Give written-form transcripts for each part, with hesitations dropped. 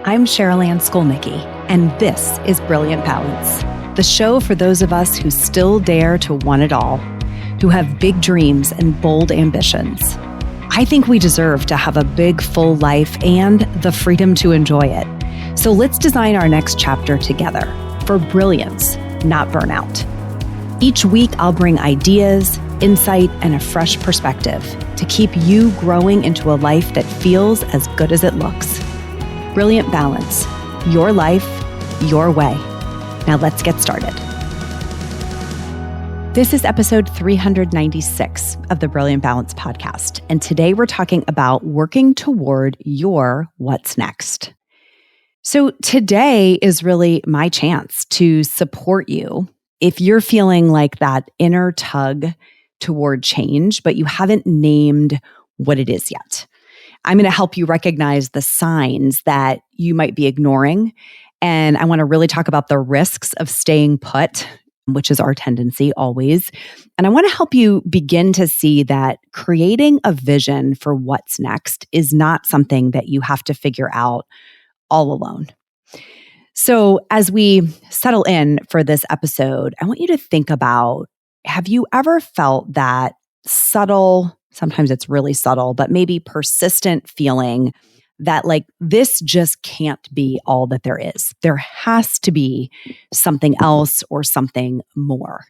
I'm Cheryl Ann Skolnicki, and this is Brilliant Balance, the show for those of us who still dare to want it all, who have big dreams and bold ambitions. I think we deserve to have a big, full life and the freedom to enjoy it. So let's design our next chapter together for brilliance, not burnout. Each week, I'll bring ideas, insight, and a fresh perspective to keep you growing into a life that feels as good as it looks. Brilliant Balance, your life, your way. Now let's get started. This is episode 396 of the Brilliant Balance podcast, and today we're talking about working toward your what's next. So today is really my chance to support you if you're feeling like that inner tug toward change, but you haven't named what it is yet. I'm going to help you recognize the signs that you might be ignoring. And I want to really talk about the risks of staying put, which is our tendency always. And I want to help you begin to see that creating a vision for what's next is not something that you have to figure out all alone. So as we settle in for this episode, I want you to think about, have you ever felt that subtle, sometimes it's really subtle, but maybe persistent feeling that like this just can't be all that there is. There has to be something else or something more,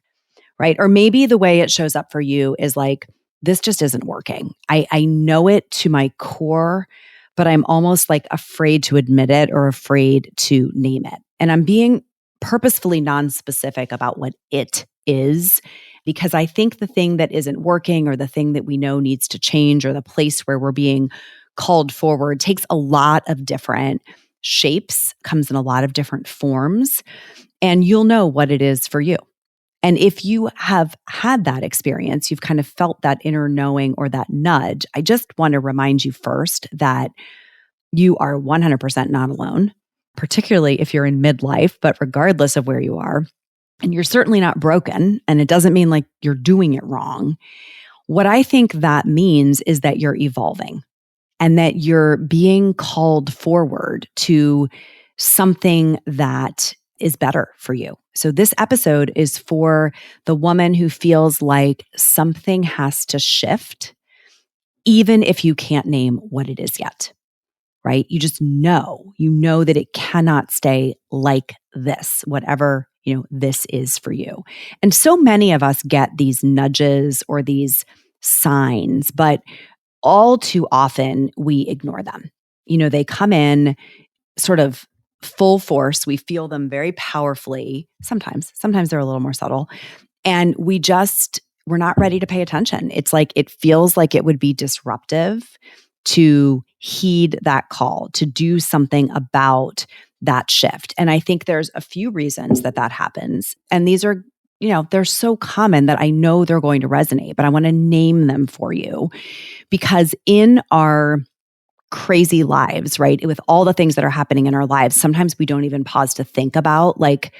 right? Or maybe the way it shows up for you is like, this just isn't working. I know it to my core, but I'm almost like afraid to admit it or afraid to name it. And I'm being purposefully non-specific about what it is, because I think the thing that isn't working or the thing that we know needs to change or the place where we're being called forward takes a lot of different shapes, comes in a lot of different forms, and you'll know what it is for you. And if you have had that experience, you've kind of felt that inner knowing or that nudge, I just want to remind you first that you are 100% not alone, particularly if you're in midlife, but regardless of where you are. And you're certainly not broken, and it doesn't mean like you're doing it wrong. What I think that means is that you're evolving and that you're being called forward to something that is better for you. So this episode is for the woman who feels like something has to shift, even if you can't name what it is yet, right? You just know, that it cannot stay like this, whatever this is for you. And so many of us get these nudges or these signs, but all too often we ignore them. They come in sort of full force. We feel them very powerfully. Sometimes they're a little more subtle. And we're not ready to pay attention. It's like, it feels like it would be disruptive to heed that call, to do something about that shift. And I think there's a few reasons that happens. And these are, they're so common that I know they're going to resonate, but I want to name them for you because in our crazy lives, right, with all the things that are happening in our lives, sometimes we don't even pause to think about like,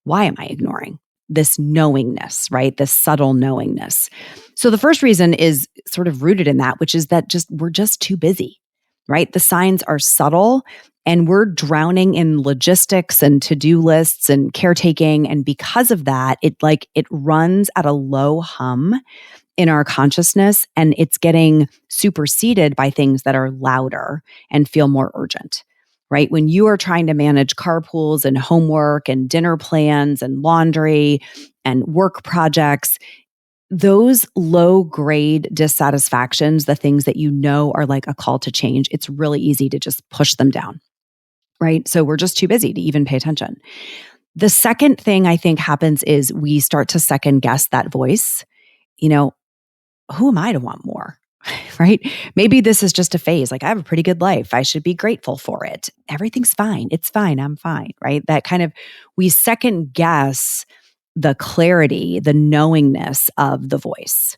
why am I ignoring this knowingness, right? This subtle knowingness. So the first reason is sort of rooted in that, which is that we're just too busy, right? The signs are subtle and we're drowning in logistics and to-do lists and caretaking. And because of that, it runs at a low hum in our consciousness and it's getting superseded by things that are louder and feel more urgent, right? When you are trying to manage carpools and homework and dinner plans and laundry and work projects, those low-grade dissatisfactions, the things that are like a call to change, it's really easy to just push them down, right? So we're just too busy to even pay attention. The second thing I think happens is we start to second guess that voice. Who am I to want more, right? Maybe this is just a phase. Like, I have a pretty good life. I should be grateful for it. Everything's fine. It's fine. I'm fine, right? That kind of, we second guess the clarity, the knowingness of the voice.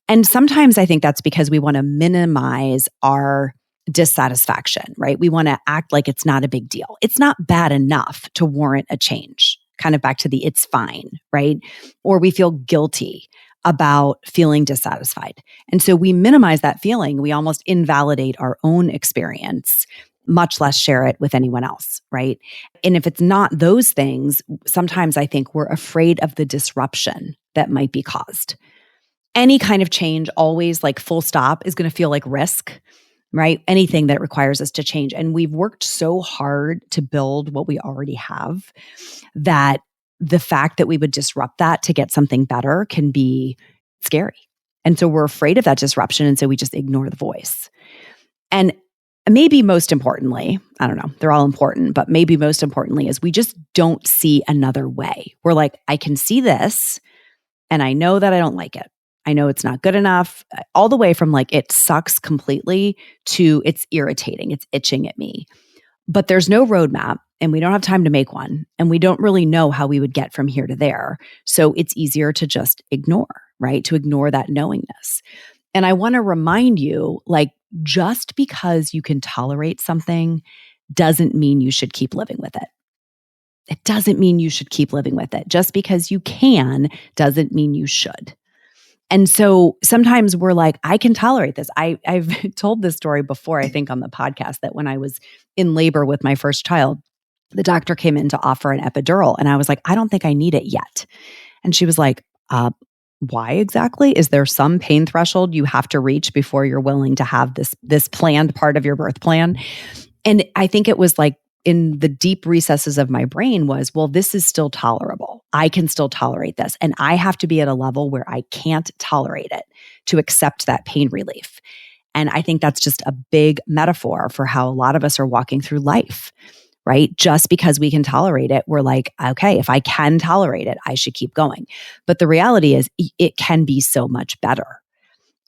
And sometimes I think that's because we want to minimize our dissatisfaction, right? We want to act like it's not a big deal. It's not bad enough to warrant a change. Kind of back to the it's fine, right? Or we feel guilty about feeling dissatisfied. And so we minimize that feeling. We almost invalidate our own experience much less share it with anyone else, right? And if it's not those things, sometimes I think we're afraid of the disruption that might be caused. Any kind of change, always like full stop, is going to feel like risk, right? Anything that requires us to change. And we've worked so hard to build what we already have that the fact that we would disrupt that to get something better can be scary. And so we're afraid of that disruption. And so we just ignore the voice. And maybe most importantly, I don't know, they're all important, but maybe most importantly is we just don't see another way. We're like, I can see this and I know that I don't like it. I know it's not good enough, all the way from like it sucks completely to it's irritating, it's itching at me. But there's no roadmap and we don't have time to make one. And we don't really know how we would get from here to there. So it's easier to just ignore, right? To ignore that knowingness. And I want to remind you, like, just because you can tolerate something doesn't mean you should keep living with it. It doesn't mean you should keep living with it. Just because you can doesn't mean you should. And so sometimes we're like, I can tolerate this. I've told this story before, I think on the podcast, that when I was in labor with my first child, the doctor came in to offer an epidural. And I was like, I don't think I need it yet. And she was like, why exactly? Is there some pain threshold you have to reach before you're willing to have this planned part of your birth plan? And I think it was like in the deep recesses of my brain was, well, this is still tolerable. I can still tolerate this. And I have to be at a level where I can't tolerate it to accept that pain relief. And I think that's just a big metaphor for how a lot of us are walking through life, right? Just because we can tolerate it, we're like, okay, if I can tolerate it, I should keep going. But the reality is it can be so much better.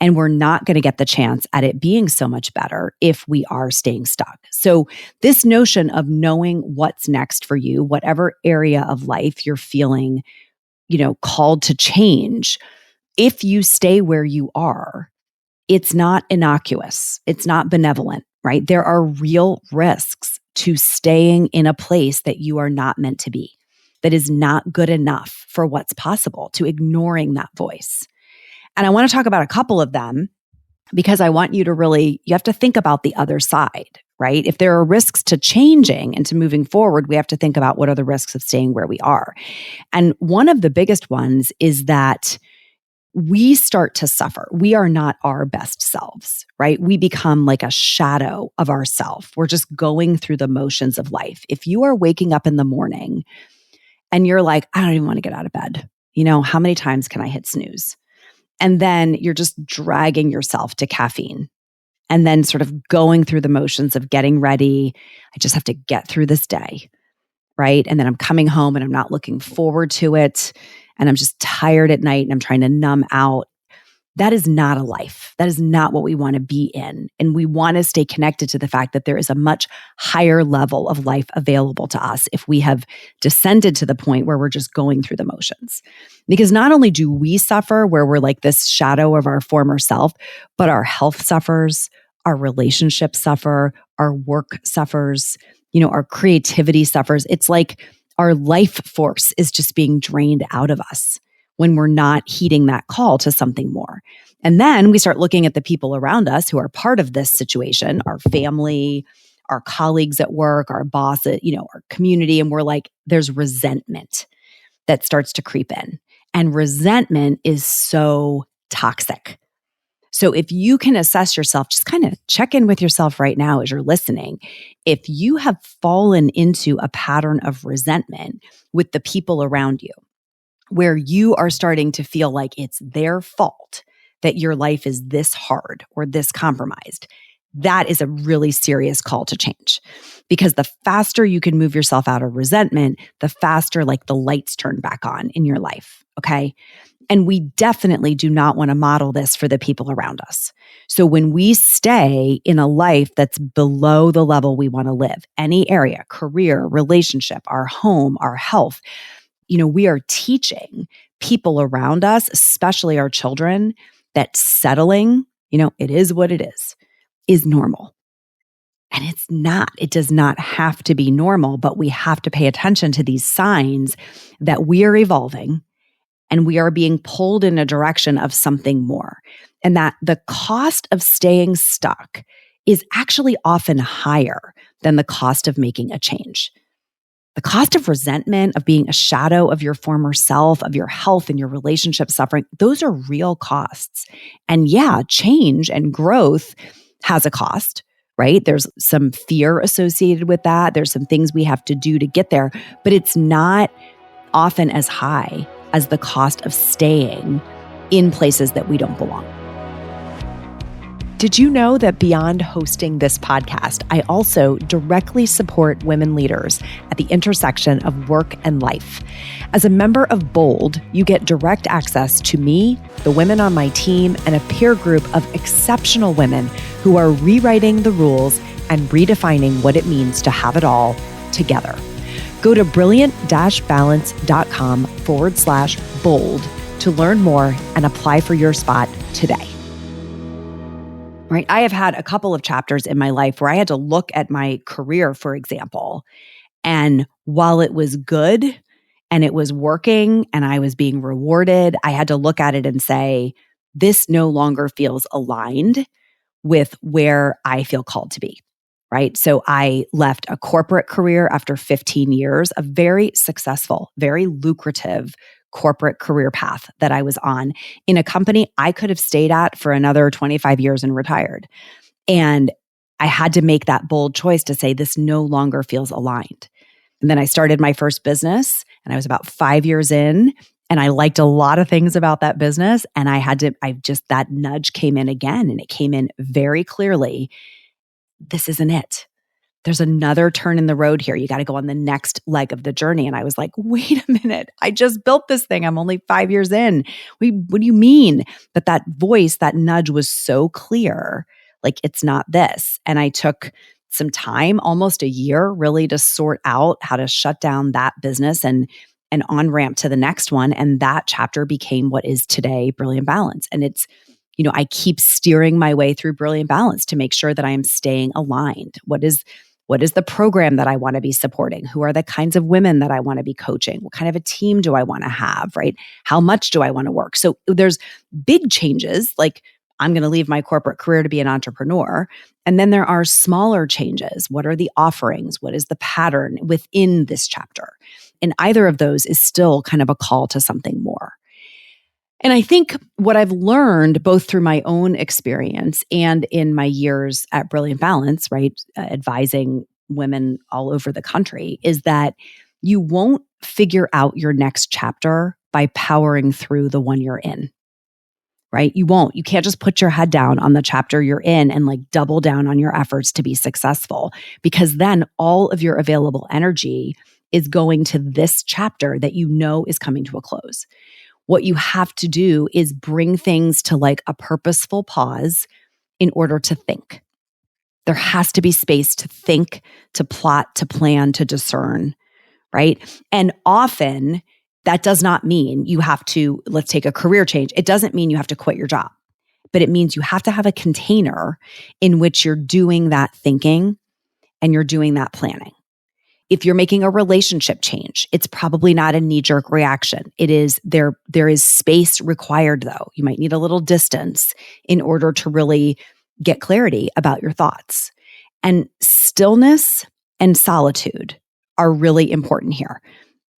And we're not going to get the chance at it being so much better if we are staying stuck. So this notion of knowing what's next for you, whatever area of life you're feeling, called to change, if you stay where you are, it's not innocuous. It's not benevolent, right? There are real risks to staying in a place that you are not meant to be, that is not good enough for what's possible, to ignoring that voice. And I want to talk about a couple of them because I want you to you have to think about the other side, right? If there are risks to changing and to moving forward, we have to think about what are the risks of staying where we are. And one of the biggest ones is that we start to suffer. We are not our best selves, right? We become like a shadow of ourself. We're just going through the motions of life. If you are waking up in the morning and you're like, I don't even want to get out of bed. How many times can I hit snooze? And then you're just dragging yourself to caffeine and then sort of going through the motions of getting ready. I just have to get through this day, right? And then I'm coming home and I'm not looking forward to it. And I'm just tired at night and I'm trying to numb out. That is not a life. That is not what we want to be in. And we want to stay connected to the fact that there is a much higher level of life available to us if we have descended to the point where we're just going through the motions. Because not only do we suffer where we're like this shadow of our former self, but our health suffers, our relationships suffer, our work suffers, our creativity suffers. It's like our life force is just being drained out of us when we're not heeding that call to something more. And then we start looking at the people around us who are part of this situation, our family, our colleagues at work, our boss, our community. And we're like, there's resentment that starts to creep in. And resentment is so toxic. So if you can assess yourself, just kind of check in with yourself right now as you're listening. If you have fallen into a pattern of resentment with the people around you, where you are starting to feel like it's their fault that your life is this hard or this compromised, that is a really serious call to change. Because the faster you can move yourself out of resentment, the faster like the lights turn back on in your life, okay? And we definitely do not want to model this for the people around us. So when we stay in a life that's below the level we want to live, any area, career, relationship, our home, our health, we are teaching people around us, especially our children, that settling, it is what it is normal. And it's not. It does not have to be normal, but we have to pay attention to these signs that we are evolving and we are being pulled in a direction of something more. And that the cost of staying stuck is actually often higher than the cost of making a change. The cost of resentment, of being a shadow of your former self, of your health and your relationship suffering, those are real costs. And yeah, change and growth has a cost, right? There's some fear associated with that. There's some things we have to do to get there, but it's not often as high as the cost of staying in places that we don't belong. Did you know that beyond hosting this podcast, I also directly support women leaders at the intersection of work and life? As a member of BOLD, you get direct access to me, the women on my team, and a peer group of exceptional women who are rewriting the rules and redefining what it means to have it all together. Go to brilliant-balance.com/bold to learn more and apply for your spot today. Right? I have had a couple of chapters in my life where I had to look at my career, for example, and while it was good and it was working and I was being rewarded, I had to look at it and say, this no longer feels aligned with where I feel called to be. Right? So I left a corporate career after 15 years, a very successful, very lucrative corporate career path that I was on in a company I could have stayed at for another 25 years and retired. And I had to make that bold choice to say, this no longer feels aligned. And then I started my first business and I was about 5 years in and I liked a lot of things about that business. And that nudge came in again, and it came in very clearly. This isn't it. There's another turn in the road here. You got to go on the next leg of the journey. And I was like, wait a minute. I just built this thing. I'm only 5 years in. What do you mean? But that voice, that nudge was so clear. Like, it's not this. And I took some time, almost a year, really to sort out how to shut down that business and on ramp to the next one. And that chapter became what is today Brilliant Balance. And it's, I keep steering my way through Brilliant Balance to make sure that I am staying aligned. What is the program that I want to be supporting? Who are the kinds of women that I want to be coaching? What kind of a team do I want to have, right? How much do I want to work? So there's big changes, like I'm going to leave my corporate career to be an entrepreneur. And then there are smaller changes. What are the offerings? What is the pattern within this chapter? And either of those is still kind of a call to something more. And I think what I've learned both through my own experience and in my years at Brilliant Balance, right, advising women all over the country, is that you won't figure out your next chapter by powering through the one you're in, right? You won't. You can't just put your head down on the chapter you're in and like double down on your efforts to be successful, because then all of your available energy is going to this chapter that you know is coming to a close. What you have to do is bring things to like a purposeful pause in order to think. There has to be space to think, to plot, to plan, to discern, right? And often that does not mean you have to, let's take a career change. It doesn't mean you have to quit your job, but it means you have to have a container in which you're doing that thinking and you're doing that planning. If you're making a relationship change, it's probably not a knee-jerk reaction. It is there is space required though. You might need a little distance in order to really get clarity about your thoughts. And stillness and solitude are really important here,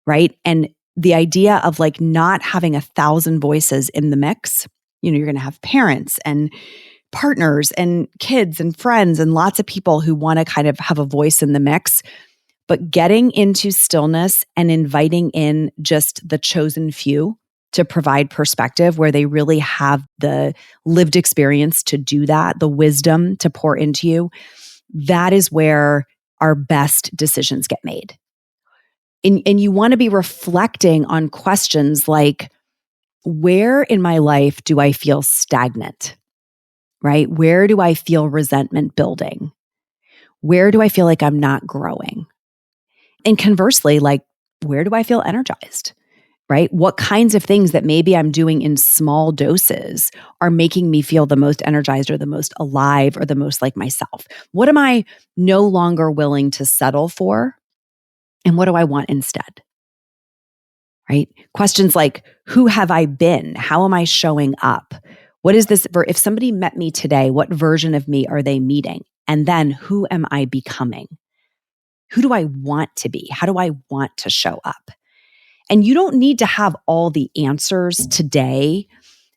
right? And the idea of like not having 1,000 voices in the mix, you're going to have parents and partners and kids and friends and lots of people who want to kind of have a voice in the mix. But getting into stillness and inviting in just the chosen few to provide perspective where they really have the lived experience to do that, the wisdom to pour into you, that is where our best decisions get made. And you want to be reflecting on questions like, where in my life do I feel stagnant, right? Where do I feel resentment building? Where do I feel like I'm not growing? And conversely, like, where do I feel energized, right? What kinds of things that maybe I'm doing in small doses are making me feel the most energized or the most alive or the most like myself? What am I no longer willing to settle for? And what do I want instead? Right? Questions like, who have I been? How am I showing up? What is this? If somebody met me today, what version of me are they meeting? And then who am I becoming? Who do I want to be? How do I want to show up? And you don't need to have all the answers today,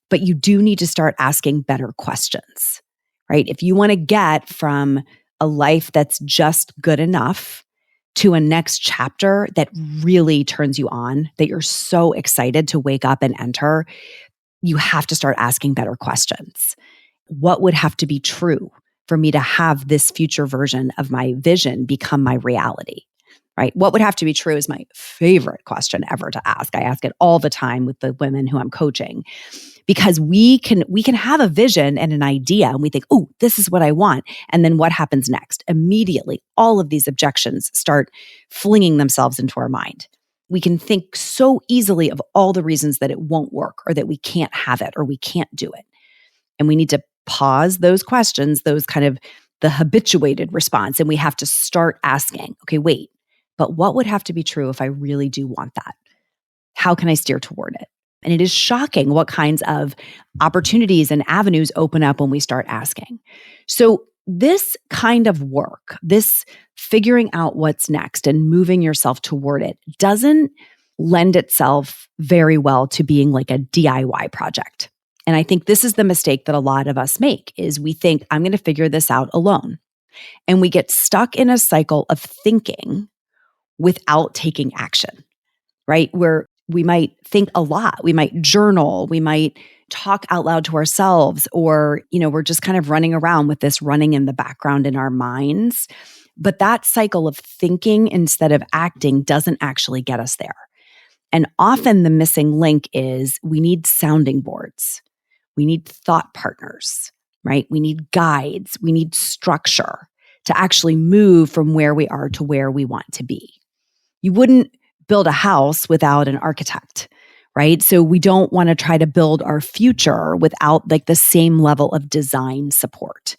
but you do need to start asking better questions, right? If you want to get from a life that's just good enough to a next chapter that really turns you on, that you're so excited to wake up and enter, you have to start asking better questions. What would have to be true for me to have this future version of my vision become my reality? Right? What would have to be true is my favorite question ever to ask. I ask it all the time with the women who I'm coaching, because we can have a vision and an idea and we think, oh, this is what I want. And then what happens next? Immediately, all of these objections start flinging themselves into our mind. We can think so easily of all the reasons that it won't work or that we can't have it or we can't do it. And we need to pause those questions, those kind of the habituated response. And we have to start asking, okay, wait, but what would have to be true if I really do want that? How can I steer toward it? And it is shocking what kinds of opportunities and avenues open up when we start asking. So this kind of work, this figuring out what's next and moving yourself toward it doesn't lend itself very well to being like a DIY project. And I think this is the mistake that a lot of us make is we think, I'm going to figure this out alone. And we get stuck in a cycle of thinking without taking action, right? Where we might think a lot, we might journal, we might talk out loud to ourselves, or, we're just kind of running around with this running in the background in our minds. But that cycle of thinking instead of acting doesn't actually get us there. And often the missing link is we need sounding boards. We need thought partners, right? We need guides. We need structure to actually move from where we are to where we want to be. You wouldn't build a house without an architect, right? So we don't want to try to build our future without like the same level of design support.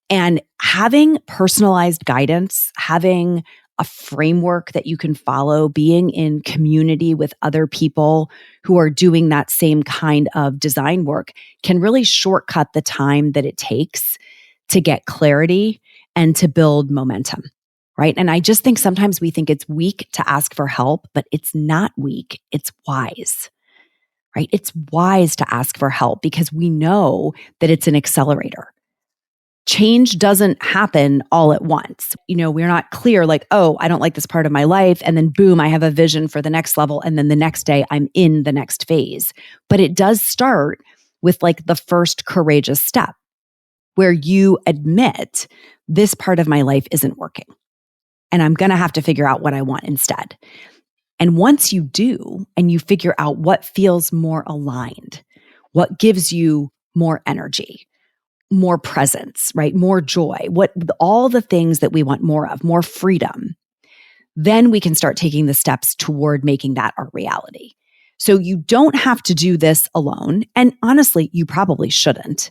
And having personalized guidance, having a framework that you can follow, being in community with other people who are doing that same kind of design work can really shortcut the time that it takes to get clarity and to build momentum. Right. And I just think sometimes we think it's weak to ask for help, but it's not weak. It's wise, right? It's wise to ask for help because we know that it's an accelerator. Change doesn't happen all at once. We're not clear like, oh, I don't like this part of my life. And then boom, I have a vision for the next level. And then the next day I'm in the next phase. But it does start with like the first courageous step where you admit this part of my life isn't working. And I'm going to have to figure out what I want instead. And once you do, and you figure out what feels more aligned, what gives you more energy, more presence, right? More joy, all the things that we want more of, more freedom, then we can start taking the steps toward making that our reality. So you don't have to do this alone. And honestly, you probably shouldn't,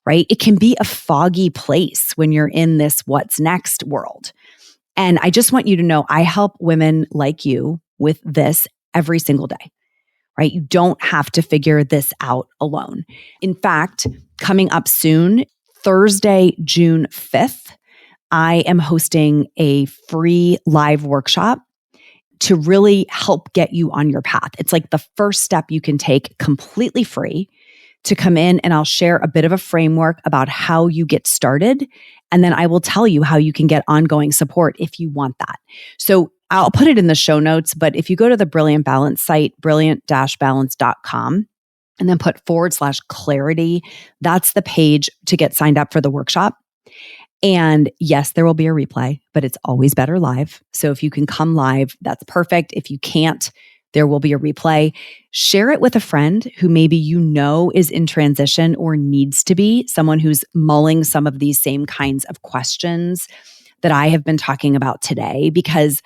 right? It can be a foggy place when you're in this what's next world. And I just want you to know, I help women like you with this every single day, right? You don't have to figure this out alone. In fact, coming up soon, Thursday, June 5th, I am hosting a free live workshop to really help get you on your path. It's like the first step you can take completely free to come in, and I'll share a bit of a framework about how you get started. And then I will tell you how you can get ongoing support if you want that. So I'll put it in the show notes, but if you go to the Brilliant Balance site, brilliant-balance.com, and then put /clarity, that's the page to get signed up for the workshop. And yes, there will be a replay, but it's always better live. So if you can come live, that's perfect. If you can't, there will be a replay. Share it with a friend who maybe is in transition or needs to be, someone who's mulling some of these same kinds of questions that I have been talking about today, because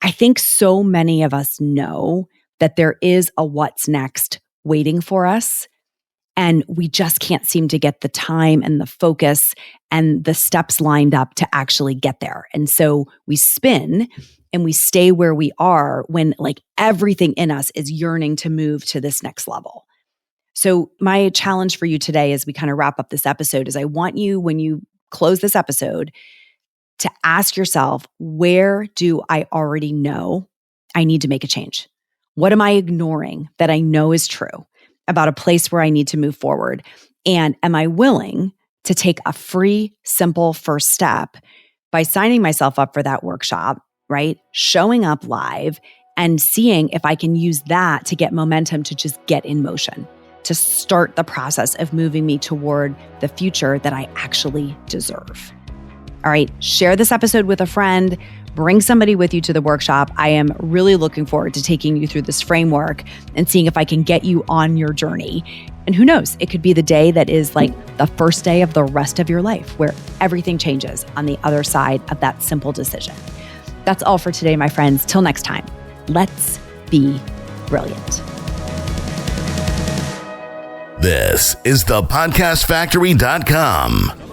I think so many of us know that there is a what's next waiting for us. And we just can't seem to get the time and the focus and the steps lined up to actually get there. And so we spin and we stay where we are when like everything in us is yearning to move to this next level. So my challenge for you today as we kind of wrap up this episode is I want you, when you close this episode, to ask yourself, where do I already know I need to make a change? What am I ignoring that I know is true about a place where I need to move forward? And am I willing to take a free, simple first step by signing myself up for that workshop, right? Showing up live and seeing if I can use that to get momentum to just get in motion, to start the process of moving me toward the future that I actually deserve. All right, share this episode with a friend. Bring somebody with you to the workshop. I am really looking forward to taking you through this framework and seeing if I can get you on your journey. And who knows, it could be the day that is like the first day of the rest of your life, where everything changes on the other side of that simple decision. That's all for today, my friends. Till next time, let's be brilliant. This is thepodcastfactory.com.